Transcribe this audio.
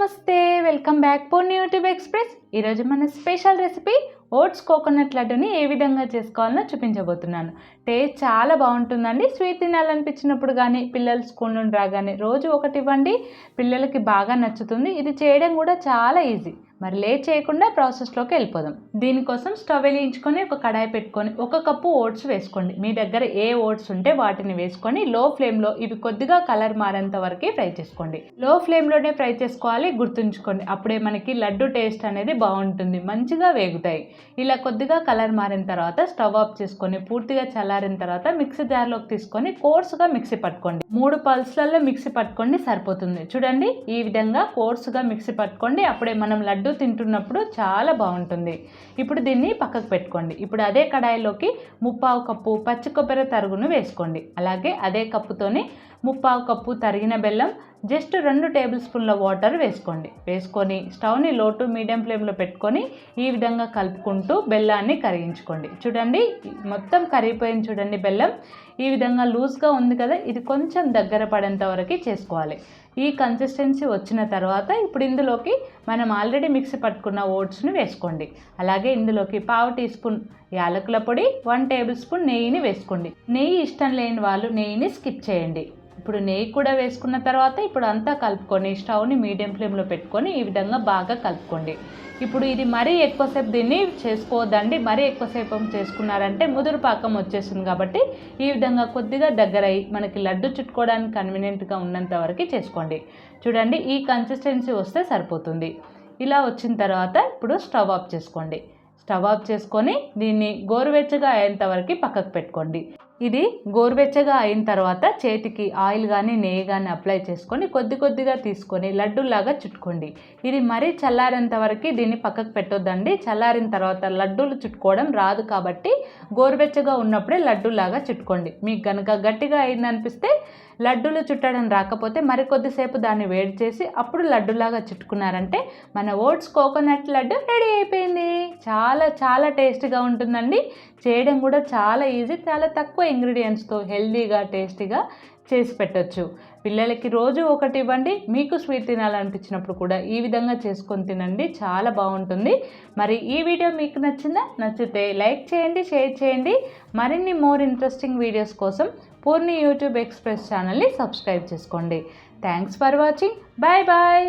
నమస్తే, welcome back Purni YouTube express. ఈరోజు మన స్పెషల్ రెసిపీ ఓట్స్ కోకోనట్ లడ్డుని ఏ విధంగా చేసుకోవాలో చూపించబోతున్నాను. టేస్ట్ చాలా బాగుంటుందండి. స్వీట్ తినాలనిపించినప్పుడు కానీ పిల్లలు స్కూల్ నుండి రాగానే రోజు ఒకటి ఇవ్వండి, పిల్లలకి బాగా నచ్చుతుంది. ఇది చేయడం కూడా చాలా ఈజీ. మరి లేట్ చేయకుండా ప్రాసెస్లోకి వెళ్ళిపోదాం. దీనికోసం స్టవ్ వెలిగించుకొని ఒక కడాయి పెట్టుకొని 1 కప్పు ఓట్స్ వేసుకోండి. మీ దగ్గర ఏ ఓట్స్ ఉంటే వాటిని వేసుకొని లో ఫ్లేమ్లో ఇవి కొద్దిగా కలర్ మారేంత వరకు ఫ్రై చేసుకోండి. లో ఫ్లేమ్లోనే ఫ్రై చేసుకోవాలి, గుర్తుంచుకోండి. అప్పుడే మనకి లడ్డు టేస్ట్ అనేది బాగుంటుంది, మంచిగా వేగుతాయి. ఇలా కొద్దిగా కలర్ మారిన తర్వాత స్టవ్ ఆఫ్ చేసుకొని పూర్తిగా చల్లారిన తర్వాత మిక్సీ జార్లోకి తీసుకొని కోర్సుగా మిక్సీ పట్టుకోండి. 3 పల్స్లలో మిక్సీ పట్టుకోండి, సరిపోతుంది. చూడండి, ఈ విధంగా కోర్సుగా మిక్సీ పట్టుకోండి. అప్పుడే మనం లడ్డు తింటున్నప్పుడు చాలా బాగుంటుంది. ఇప్పుడు దీన్ని పక్కకు పెట్టుకోండి. ఇప్పుడు అదే కడాయిలోకి 1/4 కప్పు పచ్చి కొబ్బరి తరుగును వేసుకోండి. అలాగే అదే కప్పుతోని 1/4 కప్పు తరిగిన బెల్లం, జస్ట్ 2 టేబుల్ స్పూన్ల వాటర్ వేసుకోండి. వేసుకొని స్టవ్ని లో టు మీడియం ఫ్లేమ్లో పెట్టుకొని ఈ విధంగా కలుపుకుంటూ బెల్లాన్ని కరిగించుకోండి. చూడండి, మొత్తం కరిగిపోయింది. చూడండి, బెల్లం ఈ విధంగా లూజ్గా ఉంది కదా, ఇది కొంచెం దగ్గర పడేంత వరకు చేసుకోవాలి. ఈ కన్సిస్టెన్సీ వచ్చిన తర్వాత ఇప్పుడు ఇందులోకి మనం ఆల్రెడీ మిక్సీ పట్టుకున్న ఓట్స్ని వేసుకోండి. అలాగే ఇందులోకి 1/2 టీ స్పూన్ యాలకుల పొడి, 1 టేబుల్ స్పూన్ నెయ్యిని వేసుకోండి. నెయ్యి ఇష్టం లేని వాళ్ళు నెయ్యిని స్కిప్ చేయండి. ఇప్పుడు నెయ్యి కూడా వేసుకున్న తర్వాత ఇప్పుడు అంతా కలుపుకొని స్టవ్ని మీడియం ఫ్లేమ్లో పెట్టుకొని ఈ విధంగా బాగా కలుపుకోండి. ఇప్పుడు ఇది మరీ ఎక్కువసేపు దీన్ని చేసుకోవద్దండి. మరీ ఎక్కువసేపు చేసుకున్నారంటే ముదురు పాకం వచ్చేస్తుంది. కాబట్టి ఈ విధంగా కొద్దిగా దగ్గర అయ్యి మనకి లడ్డు చుట్టుకోవడానికి కన్వీనియంట్గా ఉన్నంత వరకు చేసుకోండి. చూడండి, ఈ కన్సిస్టెన్సీ వస్తే సరిపోతుంది. ఇలా వచ్చిన తర్వాత ఇప్పుడు స్టవ్ ఆఫ్ చేసుకోండి. స్టవ్ ఆఫ్ చేసుకొని దీన్ని గోరువెచ్చగా అయ్యేంత వరకు పక్కకు పెట్టుకోండి. ఇది గోరువెచ్చగా అయిన తర్వాత చేతికి ఆయిల్ కానీ నెయ్యి కానీ అప్లై చేసుకొని కొద్ది కొద్దిగా తీసుకొని లడ్డూలాగా చుట్టుకోండి. ఇది మరీ చల్లారేంత వరకు దీన్ని పక్కకు పెట్టొద్దండి. చల్లారిన తర్వాత లడ్డూలు చుట్టుకోవడం రాదు కాబట్టి గోరువెచ్చగా ఉన్నప్పుడే లడ్డూలాగా చుట్టుకోండి. మీకు కనుక గట్టిగా అయిందనిపిస్తే లడ్డూలు చుట్టడం రాకపోతే మరికొద్దిసేపు దాన్ని వేడి చేసి అప్పుడు లడ్డూలాగా చుట్టుకున్నారంటే మన ఓట్స్ కోకోనట్ లడ్డు రెడీ అయిపోయింది. చాలా చాలా టేస్టీగా ఉంటుందండి. చేయడం కూడా చాలా ఈజీ. చాలా తక్కువ ఇంగ్రీడియంట్స్తో హెల్తీగా టేస్టీగా చేసి పెట్టచ్చు. పిల్లలకి రోజు ఒకటి ఇవ్వండి. మీకు స్వీట్ తినాలనిపించినప్పుడు కూడా ఈ విధంగా చేసుకొని తినండి, చాలా బాగుంటుంది. మరి ఈ వీడియో మీకు నచ్చిందా? నచ్చితే లైక్ చేయండి, షేర్ చేయండి. మరిన్ని మోర్ ఇంట్రెస్టింగ్ వీడియోస్ కోసం పూర్ణి యూట్యూబ్ ఎక్స్ప్రెస్ ఛానల్ని సబ్స్క్రైబ్ చేసుకోండి. Thanks for watching. Bye bye.